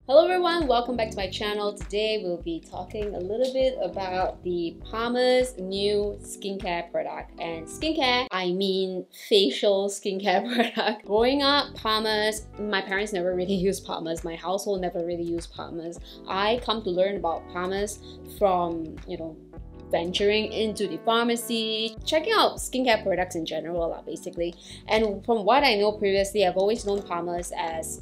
Hello everyone, welcome back to my channel. Today we'll be talking a little bit about the Palmer's new skincare product. And skincare, I mean facial skincare product. Growing up, Palmer's, my parents never really used Palmer's. My household never really used Palmer's. I come to learn about Palmer's from, venturing into the pharmacy, checking out skincare products in general, basically. And from what I know previously, I've always known Palmer's as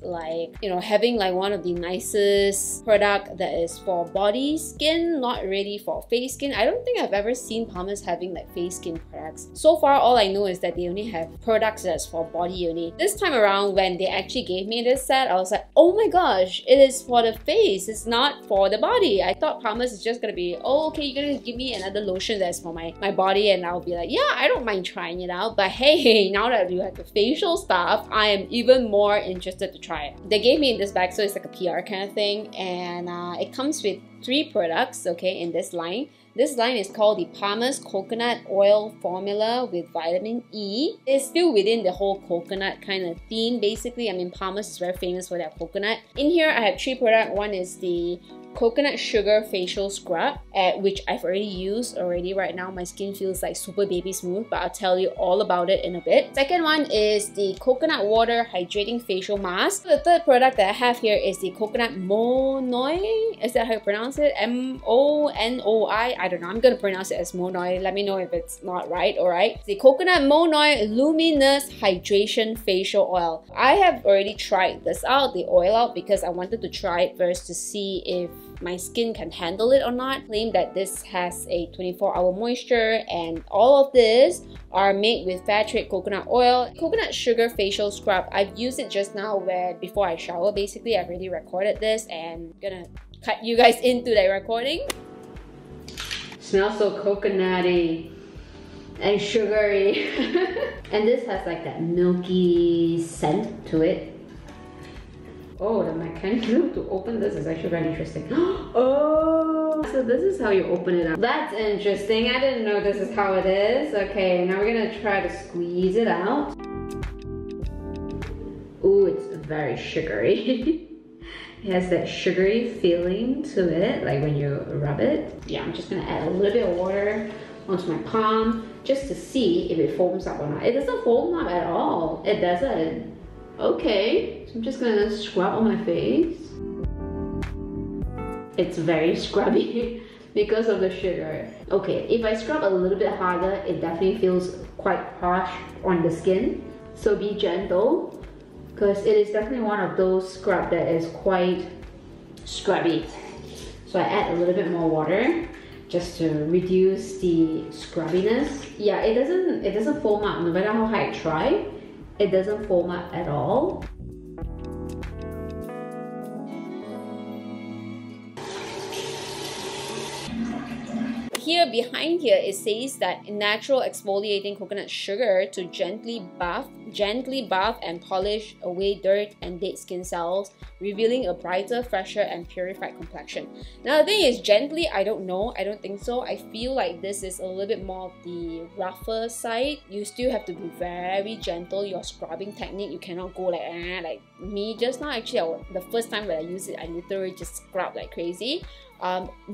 having one of the nicest product that is for body skin, not really for face skin. I don't think I've ever seen Palmer's having face skin products. So far, all I know is that they only have products that's for body only. This time around, when they actually gave me this set, I was like, oh my gosh, it is for the face, it's not for the body. I thought Palmer's is just gonna be, oh, okay, you're gonna give me another lotion that's for my body, and I'll be like, yeah, I don't mind trying it out. But hey, now that you have the facial stuff, I am even more interested to try it. They gave me in this bag, so it's like a PR kind of thing, and it comes with 3 products, okay, in this line. This line is called the Palmer's Coconut Oil Formula with Vitamin E. It's still within the whole coconut kind of theme, basically. I mean, Palmer's is very famous for their coconut. In here, I have 3 products. One is the Coconut Sugar Facial Scrub, which I've already used right now. My skin feels like super baby smooth, but I'll tell you all about it in a bit. Second one is the Coconut Water Hydrating Facial Mask. The third product that I have here is the Coconut Monoi. Is that how you pronounce it? M-O-N-O-I? I don't know. I'm gonna pronounce it as Monoi. Let me know if it's not right, alright? The Coconut Monoi Luminous Hydration Facial Oil. I have already tried this out, the oil out, because I wanted to try it first to see if my skin can handle it or not. Claim that this has a 24-hour moisture, and all of this are made with fair trade coconut oil. Coconut Sugar Facial Scrub, I've used it just now before I shower. Basically, I've already recorded this and I'm gonna cut you guys into that recording. Smells so coconutty and sugary. And this has that milky scent to it. Oh, the mechanism to open this is actually very interesting. Oh, so this is how you open it up. That's interesting. I didn't know this is how it is. Okay, now we're gonna try to squeeze it out. Ooh, it's very sugary. It has that sugary feeling to it, like when you rub it. Yeah, I'm just gonna add a little bit of water onto my palm just to see if it foams up or not. It doesn't foam up at all. It doesn't. Okay, so I'm just gonna scrub on my face. It's very scrubby because of the sugar. Okay, if I scrub a little bit harder, it definitely feels quite harsh on the skin. So be gentle, because it is definitely one of those scrub that is quite scrubby. So I add a little bit more water just to reduce the scrubbiness. Yeah, it doesn't foam up no matter how hard I try. It doesn't foam up at all. Here, behind here, it says that natural exfoliating coconut sugar to gently buff and polish away dirt and dead skin cells, revealing a brighter, fresher, and purified complexion. Now, the thing is, gently, I don't know. I don't think so. I feel like this is a little bit more of the rougher side. You still have to be very gentle. Your scrubbing technique, you cannot go like me just now. Actually, the first time that I used it, I literally just scrubbed like crazy.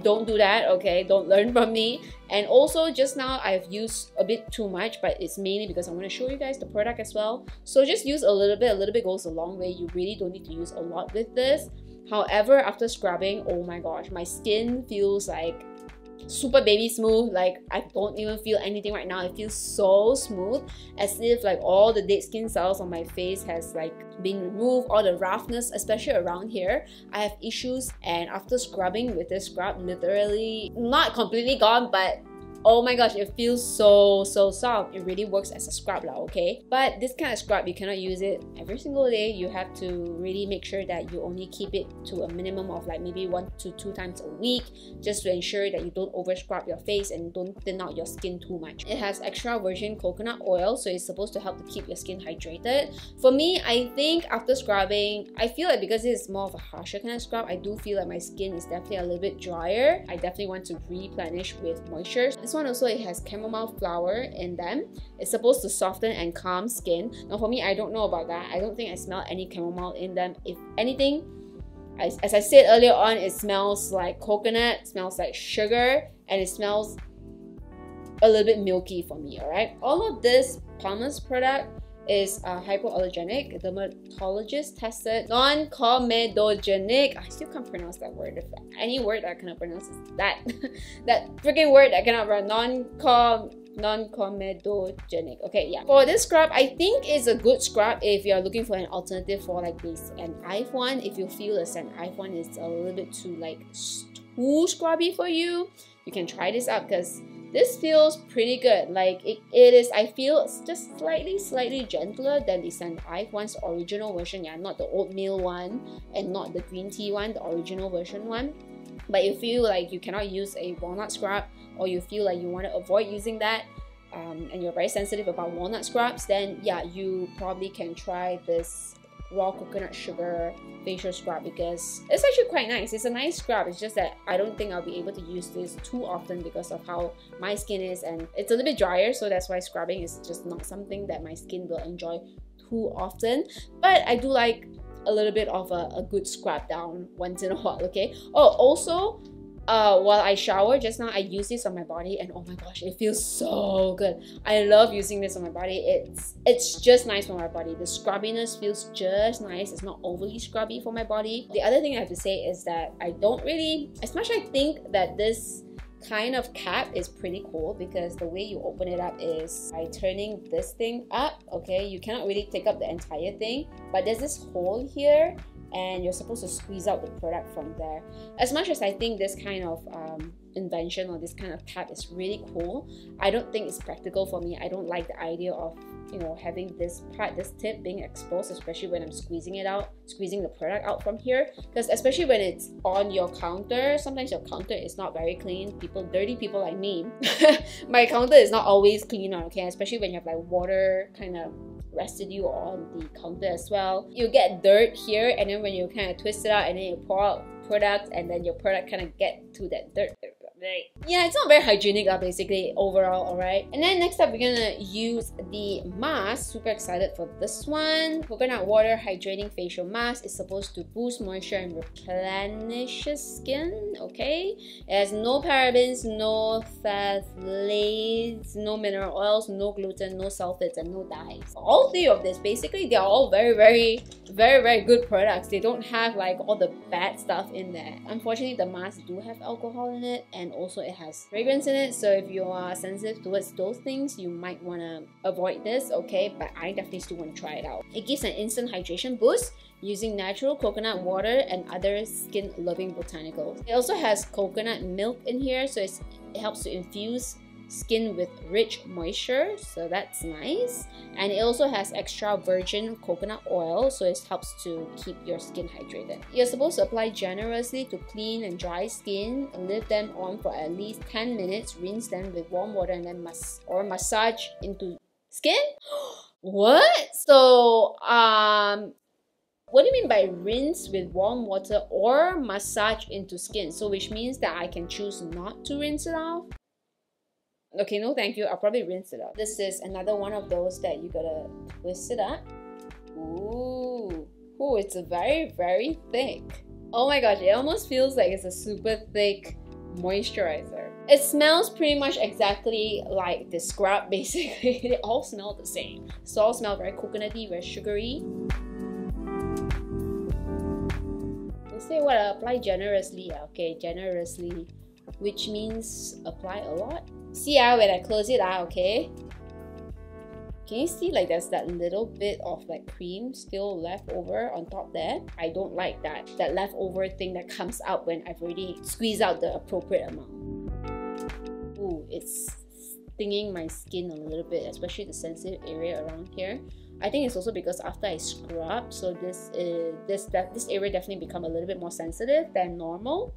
Don't do that, okay? Don't learn from me. And also, just now I've used a bit too much, but it's mainly because I want to show you guys the product as well. So just use a little bit goes a long way. You really don't need to use a lot with this. However, after scrubbing, oh my gosh, my skin feels like super baby smooth. Like, I don't even feel anything right now. It feels so smooth, as if all the dead skin cells on my face has been removed. All the roughness, especially around here, I have issues, and after scrubbing with this scrub, literally not completely gone, but oh my gosh, it feels so soft. It really works as a scrub okay? But this kind of scrub, you cannot use it every single day. You have to really make sure that you only keep it to a minimum of maybe 1 to 2 times a week, just to ensure that you don't over scrub your face and don't thin out your skin too much. It has extra virgin coconut oil, so it's supposed to help to keep your skin hydrated. For me, I think after scrubbing, I feel like because this is more of a harsher kind of scrub, I do feel like my skin is definitely a little bit drier. I definitely want to replenish with moisture. This one also, it has chamomile flower in them. It's supposed to soften and calm skin. Now for me, I don't know about that. I don't think I smell any chamomile in them. If anything, As I said earlier on, it smells like coconut, smells like sugar, and it smells a little bit milky for me, alright? All of this Palmer's product is hypoallergenic, dermatologist tested, non-comedogenic. I still can't pronounce that word. If any word I cannot pronounce is that that freaking word I cannot pronounce. Non-comedogenic. Okay, yeah. For this scrub, I think it's a good scrub if you're looking for an alternative for like this an Eve one. If you feel the St. Ives one is a little bit too too scrubby for you, you can try this out because this feels pretty good. Like it is, I feel it's just slightly gentler than the St. Ives one's original version. Yeah, not the oatmeal one and not the green tea one, the original version one. But you feel like you cannot use a walnut scrub, or you feel like you want to avoid using that, and you're very sensitive about walnut scrubs, then yeah, you probably can try this raw coconut sugar facial scrub because it's actually quite nice. It's a nice scrub. It's just that I don't think I'll be able to use this too often because of how my skin is, and it's a little bit drier, so that's why scrubbing is just not something that my skin will enjoy too often. But I do like a little bit of a good scrub down once in a while, okay? Oh, also, while I shower just now, I use this on my body, and oh my gosh, it feels so good. I love using this on my body. It's just nice for my body. The scrubbiness feels just nice. It's not overly scrubby for my body. The other thing I have to say is that I don't really, as much as I think that this kind of cap is pretty cool because the way you open it up is by turning this thing up, okay? You cannot really take up the entire thing, but there's this hole here and you're supposed to squeeze out the product from there. As much as I think this kind of invention or this kind of cap is really cool, I don't think it's practical for me. I don't like the idea of, you know, having this tip being exposed, especially when I'm squeezing the product out from here, because especially when it's on your counter, sometimes your counter is not very clean. Dirty people like me, my counter is not always clean, okay? Especially when you have like water kind of residue on the counter as well. You get dirt here, and then when you kind of twist it out and then you pour out product, and then your product kind of get to that dirt. Yeah, it's not very hygienic basically overall, alright? And then next up, we're gonna use the mask. Super excited for this one. Coconut water hydrating facial mask is supposed to boost moisture and replenish skin, okay? It has no parabens, no phthalates, no mineral oils, no gluten, no sulfates, and no dyes. All three of this, basically, they're all very good products. They don't have like all the bad stuff in there. Unfortunately, the masks do have alcohol in it, and also it has fragrance in it, so if you are sensitive towards those things, you might want to avoid this, okay? But I definitely still want to try it out. It gives an instant hydration boost using natural coconut water and other skin-loving botanicals. It also has coconut milk in here, so it helps to infuse skin with rich moisture, so that's nice. And it also has extra virgin coconut oil, so it helps to keep your skin hydrated. You're supposed to apply generously to clean and dry skin, leave them on for at least 10 minutes, rinse them with warm water, and then massage into skin. What? So what do you mean by rinse with warm water or massage into skin? So which means that I can choose not to rinse it off? Okay, no thank you. I'll probably rinse it out. This is another one of those that you gotta twist it up. Ooh, it's a very thick. Oh my gosh, it almost feels like it's a super thick moisturizer. It smells pretty much exactly like the scrub, basically. They all smell the same. So all smell very coconutty, very sugary. They say what? Apply generously. Okay, generously, which means apply a lot. See when I close it okay? Can you see like there's that little bit of like cream still left over on top there? I don't like that leftover thing that comes out when I've already squeezed out the appropriate amount. Ooh, it's stinging my skin a little bit, especially the sensitive area around here. I think it's also because after I scrub, so this area definitely become a little bit more sensitive than normal.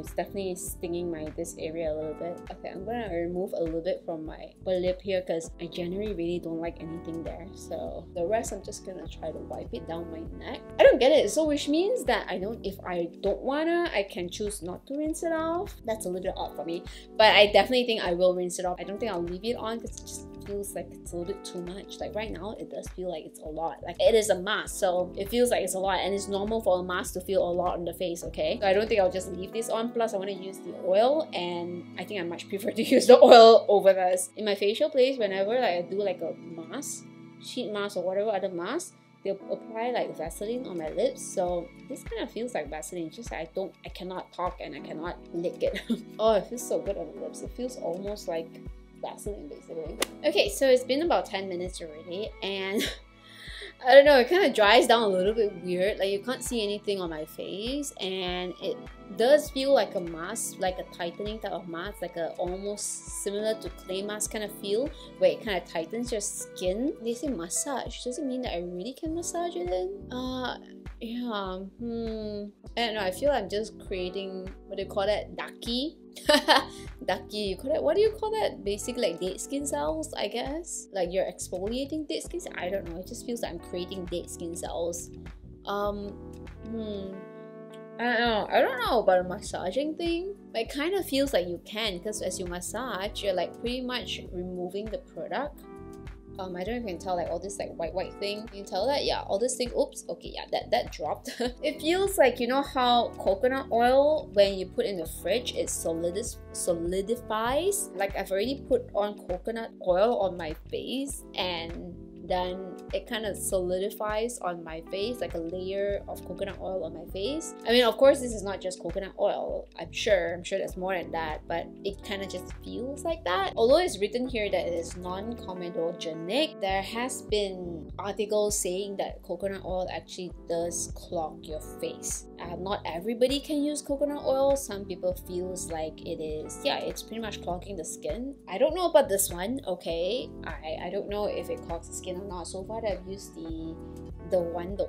It's definitely stinging this area a little bit. Okay, I'm gonna remove a little bit from my lip here because I generally really don't like anything there. So the rest I'm just gonna try to wipe it down my neck. I don't get it. So which means that if I don't wanna, I can choose not to rinse it off. That's a little bit odd for me. But I definitely think I will rinse it off. I don't think I'll leave it on because it just feels like it's a little bit too much. Like right now, it does feel like it's a lot. Like it is a mask, so it feels like it's a lot, and it's normal for a mask to feel a lot on the face, okay? So I don't think I'll just leave this on. Plus, I want to use the oil, and I think I much prefer to use the oil over this. In my facial place, whenever like I do like a mask, sheet mask or whatever other mask, they'll apply like Vaseline on my lips. So this kind of feels like Vaseline, just like I cannot talk and I cannot lick it. Oh, it feels so good on the lips. It feels almost like Vaseline basically. Okay, so it's been about 10 minutes already, and I don't know, it kind of dries down a little bit weird. Like you can't see anything on my face, and it does feel like a mask, like a tightening type of mask, like a almost similar to clay mask kind of feel, where it kind of tightens your skin. They say massage. Does it mean that I really can massage it in? Yeah. I don't know. I feel I'm just creating, what do you call that? Ducky. Ducky, you call it, what do you call that? Basically like dead skin cells, I guess. Like you're exfoliating dead skin cells. I don't know. It just feels like I'm creating dead skin cells. I don't know about a massaging thing, but it kind of feels like you can, because as you massage, you're like pretty much removing the product. I don't know if you can tell, like all this like white thing. You can tell that? Yeah, all this thing. Oops. Okay, yeah, that dropped. It feels like, you know how coconut oil, when you put in the fridge, it solidifies. Like I've already put on coconut oil on my face, and then it kind of solidifies on my face, like a layer of coconut oil on my face. I mean, of course, this is not just coconut oil. I'm sure there's more than that, but it kind of just feels like that. Although it's written here that it is non-comedogenic, there has been articles saying that coconut oil actually does clog your face. Not everybody can use coconut oil. Some people feels like it is, yeah, it's pretty much clogging the skin. I don't know about this one, okay? I don't know if it clogs the skin or not. So far I've used the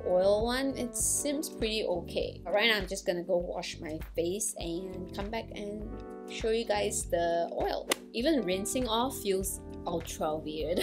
oil one. It seems pretty okay. But right now I'm just gonna go wash my face and come back and show you guys the oil. Even rinsing off feels ultra weird.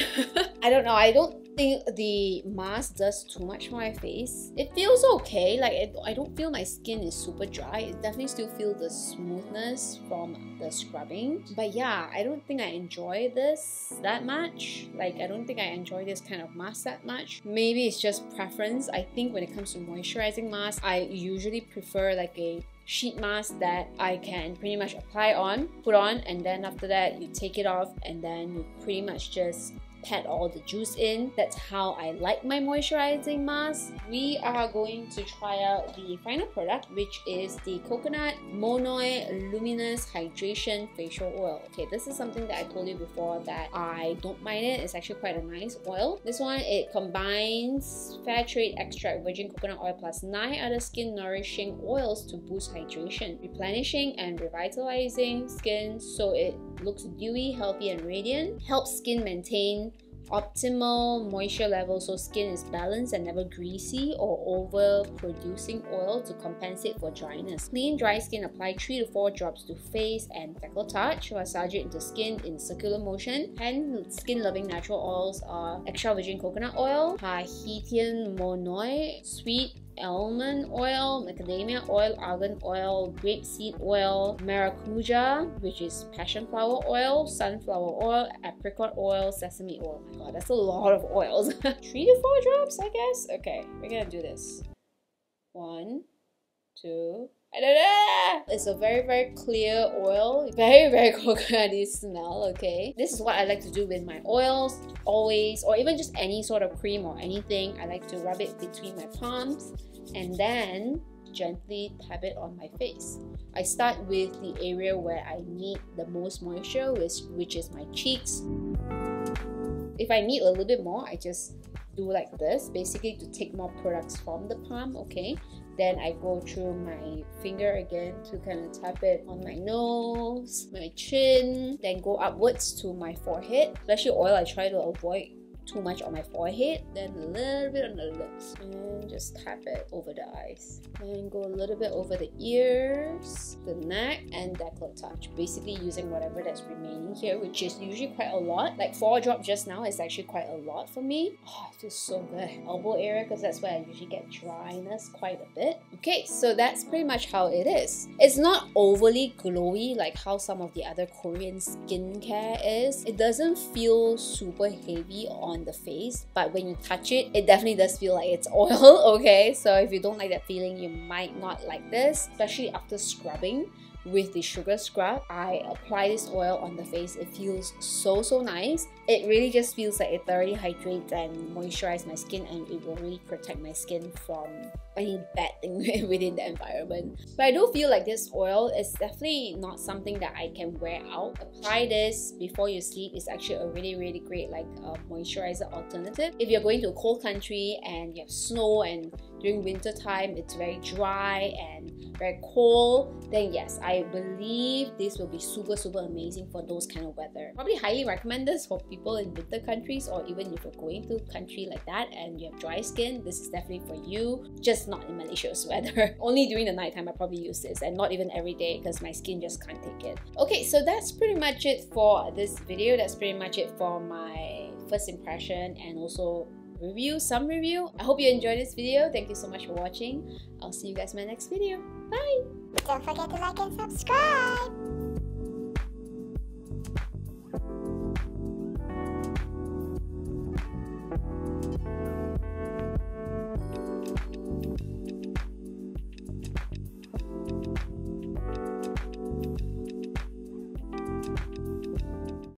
I don't know, I don't think the mask does too much for my face. It feels okay. Like I don't feel my skin is super dry. It definitely still feels the smoothness from the scrubbing. But yeah, I don't think I enjoy this that much. Like I don't think I enjoy this kind of mask that much. Maybe it's just preference. I think when it comes to moisturizing masks, I usually prefer like a sheet mask that I can pretty much put on, and then after that you take it off, and then you pretty much just pat all the juice in. That's how I like my moisturizing mask. We are going to try out the final product, which is the Coconut Monoi Luminous Hydration Facial Oil. Okay, this is something that I told you before that I don't mind it. It's actually quite a nice oil. This one, it combines fair trade extract virgin coconut oil plus 9 other skin nourishing oils to boost hydration, replenishing and revitalizing skin so it looks dewy, healthy and radiant. Helps skin maintain optimal moisture level so skin is balanced and never greasy or over producing oil to compensate for dryness. Clean dry skin, apply 3 to 4 drops to face and decolletage. Massage it into skin in circular motion. And skin loving natural oils are extra virgin coconut oil, Tahitian Monoi, sweet almond oil, macadamia oil, argan oil, grapeseed oil, maracuja, which is passion flower oil, sunflower oil, apricot oil, sesame oil. Oh my god, that's a lot of oils. 3 to 4 drops, I guess. Okay, we're gonna do this. 1, 2. It's a very clear oil, very coconutty smell. Okay, this is what I like to do with my oils always, or even just any sort of cream or anything. I like to rub it between my palms and then gently tap it on my face. I start with the area where I need the most moisture, which is my cheeks. If I need a little bit more, I just do like this, basically to take more products from the palm. Okay, then I go through my finger again to kind of tap it on my nose, my chin, then go upwards to my forehead. Especially oil, I try to avoid too much on my forehead, then a little bit on the lips, and just tap it over the eyes. And go a little bit over the ears, the neck, and décolletage. Basically using whatever that's remaining here, which is usually quite a lot. Like 4 drops just now is actually quite a lot for me. Oh, it feels so good. Elbow area, because that's where I usually get dryness quite a bit. Okay, so that's pretty much how it is. It's not overly glowy like how some of the other Korean skincare is. It doesn't feel super heavy on the face, but when you touch it, it definitely does feel like it's oil, okay? So if you don't like that feeling, you might not like this, especially after scrubbing. With the sugar scrub, I apply this oil on the face. It feels so nice. It really just feels like it thoroughly hydrates and moisturizes my skin, and it will really protect my skin from any bad thing within the environment. But I do feel like this oil is definitely not something that I can wear out. Apply this before you sleep. It's actually a really great like moisturizer alternative. If you're going to a cold country and you have snow, and during winter time it's very dry and very cold, then yes, I believe this will be super amazing for those kind of weather. Probably highly recommend this for people in winter countries, or even if you're going to a country like that and you have dry skin, this is definitely for you. Just not in Malaysia's weather. Only during the nighttime I probably use this, and not even every day because my skin just can't take it. Okay, so that's pretty much it for this video. That's pretty much it for my first impression and also some review. I hope you enjoyed this video. Thank you so much for watching. I'll see you guys in my next video. Bye! Don't forget to like and subscribe!